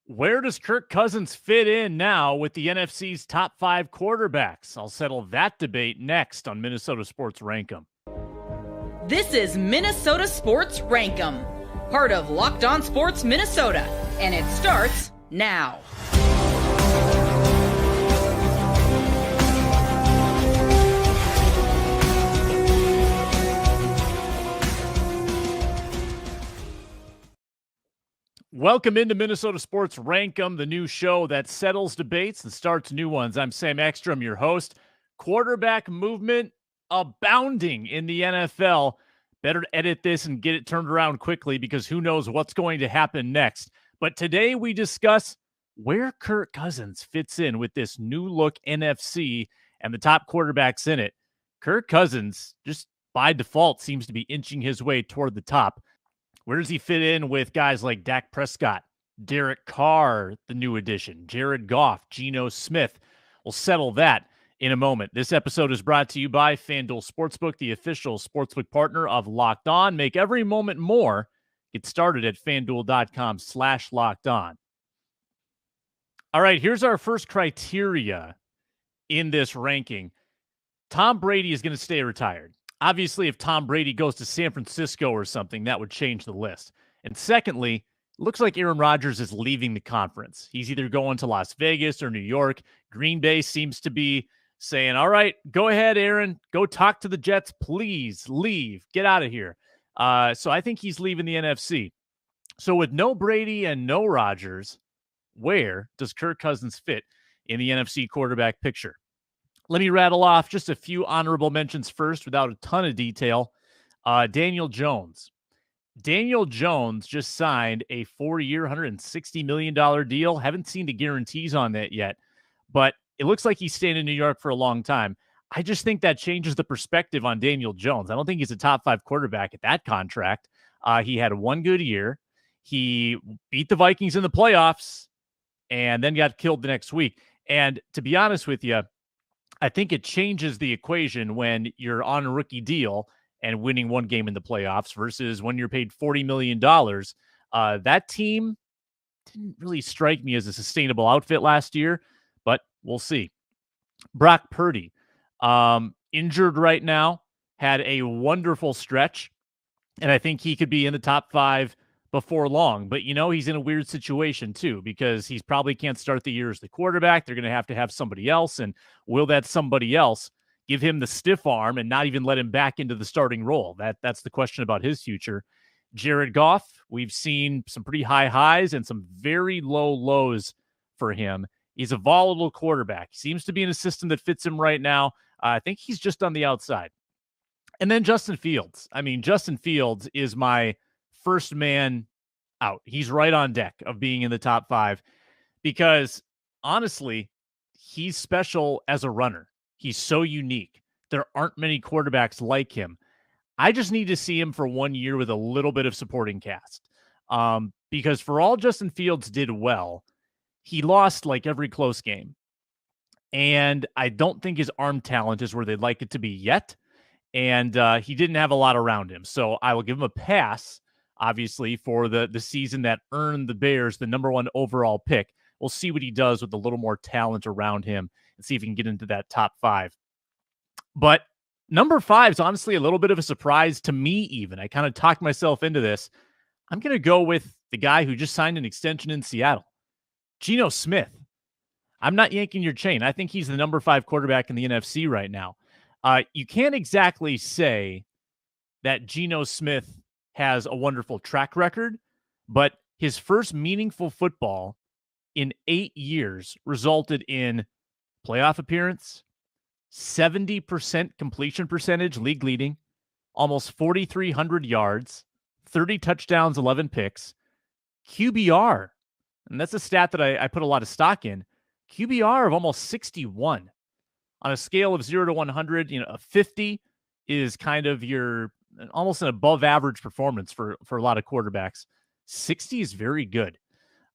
Where does Kirk Cousins fit in now with the NFC's top 5 quarterbacks? I'll settle that debate next on Minnesota Sports Rankum. This is Minnesota Sports Rankum, part of Locked On Sports Minnesota, and it starts now. Welcome into Minnesota Sports Rankum, the new show that settles debates and starts new ones. I'm Sam Ekstrom, your host. Quarterback movement abounding in the NFL. Better to edit this and get it turned around quickly because who knows what's going to happen next. But today we discuss where Kirk Cousins fits in with this new look NFC and the top quarterbacks in it. Kirk Cousins, just by default, seems to be inching his way toward the top. Where does he fit in with guys like Dak Prescott, Derek Carr, the new addition, Jared Goff, Geno Smith? We'll settle that in a moment. This episode is brought to you by FanDuel Sportsbook, the official sportsbook partner of Locked On. Make every moment more. Get started at FanDuel.com/LockedOn. All right, here's our first criteria in this ranking. Tom Brady is going to stay retired. Obviously, if Tom Brady goes to San Francisco or something, that would change the list. And secondly, it looks like Aaron Rodgers is leaving the conference. He's either going to Las Vegas or New York. Green Bay seems to be saying, all right, go ahead, Aaron. Go talk to the Jets. Please leave. Get out of here. So I think he's leaving the NFC. So with no Brady and no Rodgers, where does Kirk Cousins fit in the NFC quarterback picture? Let me rattle off just a few honorable mentions first without a ton of detail. Daniel Jones. Daniel Jones just signed a 4-year, $160 million deal. Haven't seen the guarantees on that yet, but it looks like he's staying in New York for a long time. I just think that changes the perspective on Daniel Jones. I don't think he's a top 5 quarterback at that contract. He had one good year. He beat the Vikings in the playoffs and then got killed the next week. And to be honest with you, I think it changes the equation when you're on a rookie deal and winning one game in the playoffs versus when you're paid $40 million. That team didn't really strike me as a sustainable outfit last year, but we'll see. Brock Purdy, injured right now, had a wonderful stretch, and I think he could be in the top 5 before long. But, he's in a weird situation, too, because he's probably can't start the year as the quarterback. They're going to have somebody else. And will that somebody else give him the stiff arm and not even let him back into the starting role? That's the question about his future. Jared Goff, we've seen some pretty high highs and some very low lows for him. He's a volatile quarterback. He seems to be in a system that fits him right now. I think he's just on the outside. And then Justin Fields. Justin Fields is my first man out. He's right on deck of being in the top 5 because honestly, he's special as a runner. He's so unique. There aren't many quarterbacks like him. I just need to see him for 1 year with a little bit of supporting cast. Because for all Justin Fields did well, he lost like every close game. And I don't think his arm talent is where they'd like it to be yet. And he didn't have a lot around him. So I will give him a pass, obviously, for the season that earned the Bears the number 1 overall pick. We'll see what he does with a little more talent around him and see if he can get into that top 5. But number 5 is honestly a little bit of a surprise to me even. I kind of talked myself into this. I'm going to go with the guy who just signed an extension in Seattle, Geno Smith. I'm not yanking your chain. I think he's the number 5 quarterback in the NFC right now. You can't exactly say that Geno Smith has a wonderful track record, but his first meaningful football in 8 years resulted in playoff appearance, 70% completion percentage, league leading, almost 4,300 yards, 30 touchdowns, 11 picks, QBR, and that's a stat that I put a lot of stock in, QBR of almost 61. On a scale of 0 to 100, a 50 is kind of your almost an above average performance for a lot of quarterbacks. 60 is very good.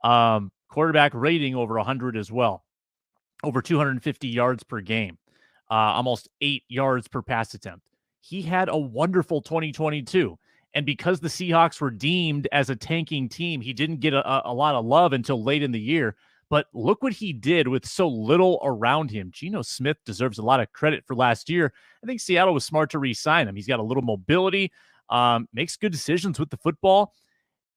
Quarterback rating over 100 as well. Over 250 yards per game. Almost 8 yards per pass attempt. He had a wonderful 2022. And because the Seahawks were deemed as a tanking team, he didn't get a lot of love until late in the year. But look what he did with so little around him. Geno Smith deserves a lot of credit for last year. I think Seattle was smart to re-sign him. He's got a little mobility, makes good decisions with the football.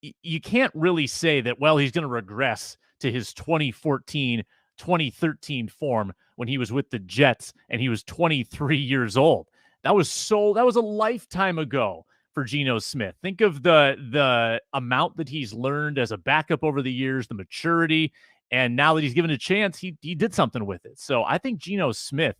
You can't really say that, well, he's going to regress to his 2014, 2013 form when he was with the Jets and he was 23 years old. That was a lifetime ago for Geno Smith. Think of the amount that he's learned as a backup over the years, the maturity, and now that he's given a chance, he did something with it. So I think Geno Smith,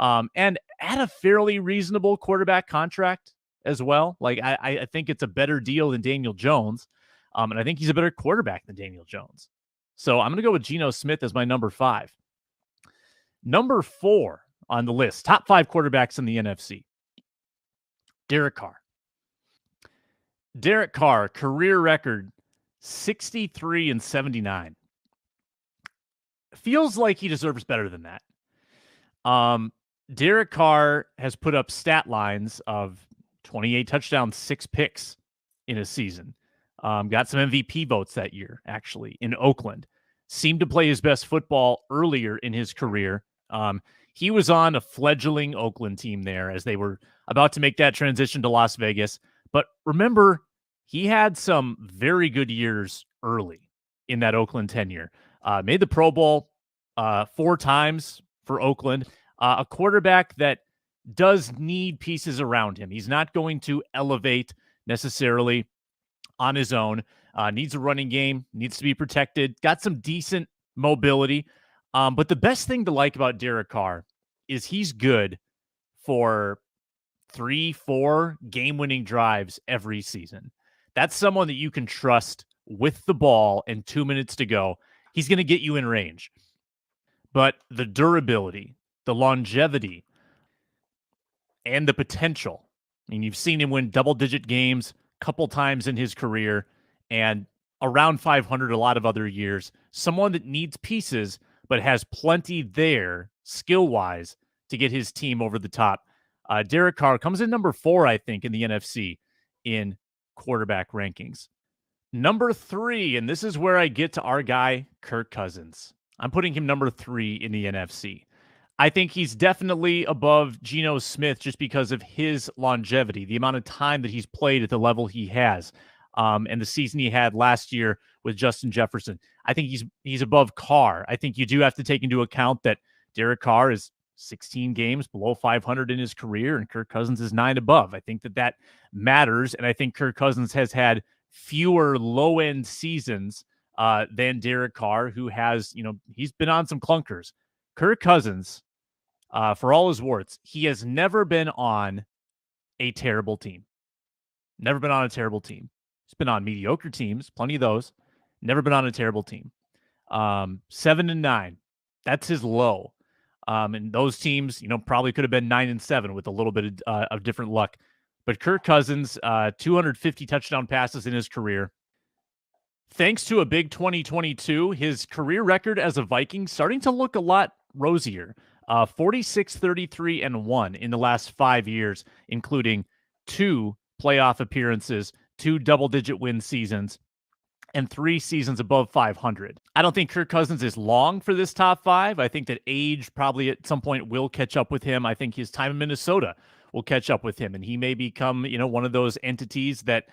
and at a fairly reasonable quarterback contract as well. Like I think it's a better deal than Daniel Jones, and I think he's a better quarterback than Daniel Jones. So I'm going to go with Geno Smith as my number 5. Number 4 on the list, top 5 quarterbacks in the NFC. Derek Carr. Derek Carr, career record 63-79. Feels like he deserves better than that. Derek Carr has put up stat lines of 28 touchdowns, 6 picks in a season. Got some MVP votes that year, actually, in Oakland. Seemed to play his best football earlier in his career. He was on a fledgling Oakland team there as they were about to make that transition to Las Vegas. But remember, he had some very good years early in that Oakland tenure. Made the Pro Bowl 4 times for Oakland. A quarterback that does need pieces around him. He's not going to elevate necessarily on his own. Needs a running game, needs to be protected, got some decent mobility. But the best thing to like about Derek Carr is he's good for 3-4 game-winning drives every season. That's someone that you can trust with the ball and 2 minutes to go. He's going to get you in range. But the durability, the longevity, and the potential. I mean, you've seen him win double-digit games a couple times in his career and around 500 a lot of other years. Someone that needs pieces but has plenty there skill-wise to get his team over the top. Derek Carr comes in number 4, I think, in the NFC in quarterback rankings. Number 3, and this is where I get to our guy, Kirk Cousins. I'm putting him number 3 in the NFC. I think he's definitely above Geno Smith just because of his longevity, the amount of time that he's played at the level he has, and the season he had last year with Justin Jefferson. I think he's above Carr. I think you do have to take into account that Derek Carr is 16 games below 500 in his career, and Kirk Cousins is 9 above. I think that matters, and I think Kirk Cousins has had fewer low-end seasons than Derek Carr, who has, he's been on some clunkers. Kirk Cousins, for all his warts, he has never been on a terrible team. Never been on a terrible team. He's been on mediocre teams, plenty of those. Never been on a terrible team. 7-9, that's his low. And those teams, probably could have been 9-7 with a little bit of different luck. But Kirk Cousins, 250 touchdown passes in his career. Thanks to a big 2022, his career record as a Viking starting to look a lot rosier. 46-33-1 in the last 5 years, including 2 playoff appearances, 2 double-digit win seasons, and 3 seasons above 500. I don't think Kirk Cousins is long for this top 5. I think that age probably at some point will catch up with him. I think his time in Minnesota will catch up with him, and he may become, one of those entities that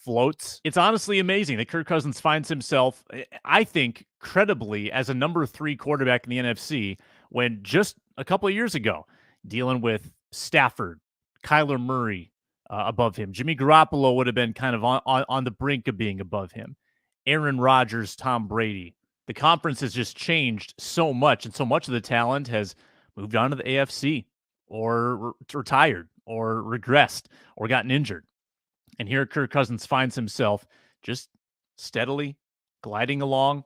floats. It's honestly amazing that Kirk Cousins finds himself, I think, credibly as a number 3 quarterback in the NFC when just a couple of years ago, dealing with Stafford, Kyler Murray, above him. Jimmy Garoppolo would have been kind of on the brink of being above him. Aaron Rodgers, Tom Brady. The conference has just changed so much, and so much of the talent has moved on to the AFC or retired or regressed or gotten injured. And here Kirk Cousins finds himself just steadily gliding along.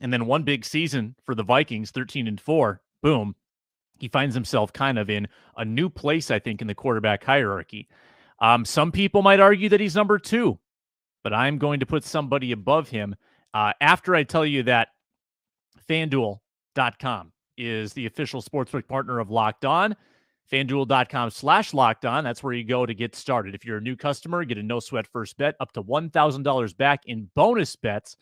And then one big season for the Vikings, 13-4, boom. He finds himself kind of in a new place, I think, in the quarterback hierarchy. Some people might argue that he's number 2, but I'm going to put somebody above him after I tell you that FanDuel.com is the official sportsbook partner of Locked On. FanDuel.com/lockedon. That's where you go to get started. If you're a new customer, get a no-sweat first bet up to $1,000 back in bonus bets.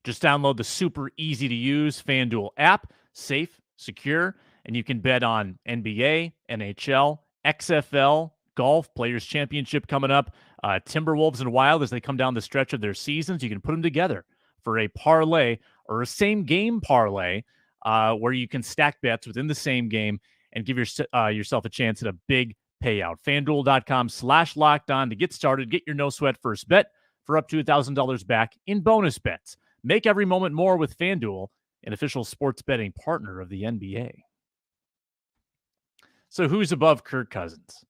Just download the super easy-to-use FanDuel app. Safe, secure, and you can bet on NBA, NHL, XFL, golf, Players Championship coming up, Timberwolves and Wild as they come down the stretch of their seasons. You can put them together for a parlay or a same-game parlay where you can stack bets within the same game and give yourself a chance at a big payout. FanDuel.com/lockedon to get started. Get your no-sweat first bet for up to $1,000 back in bonus bets. Make every moment more with FanDuel, an official sports betting partner of the NBA. So who's above Kirk Cousins?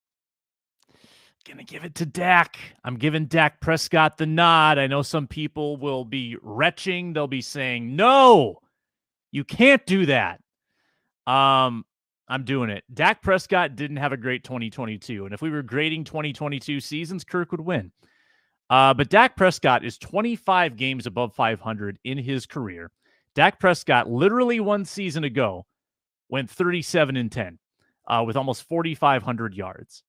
Gonna give it to Dak. I'm giving Dak Prescott the nod. I know some people will be retching. They'll be saying, no, you can't do that. I'm doing it. Dak Prescott didn't have a great 2022. And if we were grading 2022 seasons, Kirk would win. But Dak Prescott is 25 games above 500 in his career. Dak Prescott, literally 1 season ago, went 37-10 with almost 4,500 yards.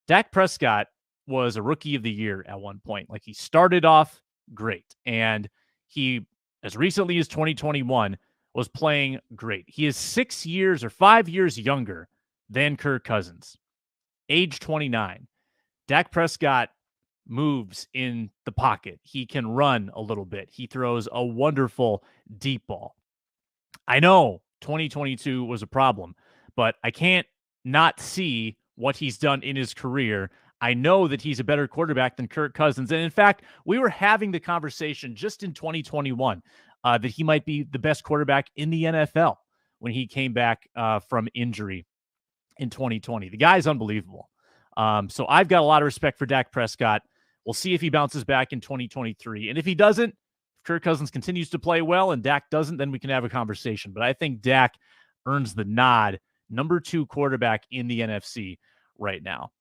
Dak Prescott was a rookie of the year at one point. Like, he started off great. And he, as recently as 2021, was playing great. He is 6 years or 5 years younger than Kirk Cousins, age 29. Dak Prescott moves in the pocket. He can run a little bit. He throws a wonderful deep ball. I know 2022 was a problem, but I can't not see what he's done in his career. I know that he's a better quarterback than Kirk Cousins. And in fact, we were having the conversation just in 2021 that he might be the best quarterback in the NFL when he came back from injury in 2020. The guy's unbelievable. So I've got a lot of respect for Dak Prescott. We'll see if he bounces back in 2023. And if he doesn't, if Kirk Cousins continues to play well and Dak doesn't, then we can have a conversation. But I think Dak earns the nod, number 2 quarterback in the NFC right now.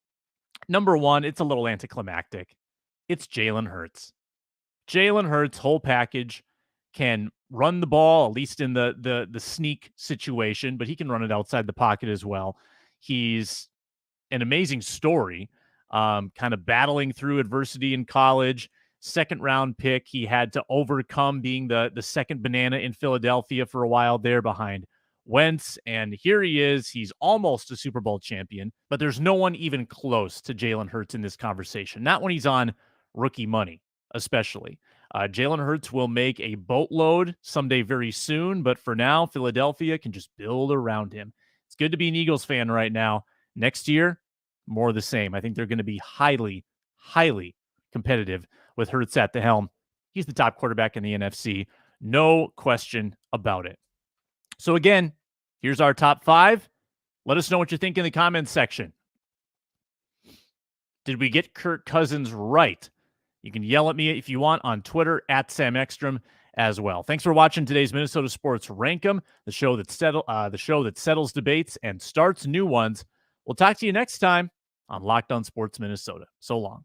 Number 1, it's a little anticlimactic. It's Jalen Hurts. Jalen Hurts, whole package, can run the ball, at least in the sneak situation, but he can run it outside the pocket as well. He's an amazing story, kind of battling through adversity in college. 2nd-round pick. He had to overcome being the second banana in Philadelphia for a while there behind Wentz, and here he is. He's almost a Super Bowl champion, but there's no one even close to Jalen Hurts in this conversation, not when he's on rookie money, especially. Jalen Hurts will make a boatload someday very soon, but for now, Philadelphia can just build around him. It's good to be an Eagles fan right now. Next year, more of the same. I think they're going to be highly, highly competitive with Hurts at the helm. He's the top quarterback in the NFC. No question about it. So again, here's our top 5. Let us know what you think in the comments section. Did we get Kirk Cousins right? You can yell at me if you want on Twitter at Sam Ekstrom as well. Thanks for watching today's Minnesota Sports Rank 'Em, the show that settles debates and starts new ones. We'll talk to you next time on Locked On Sports Minnesota. So long.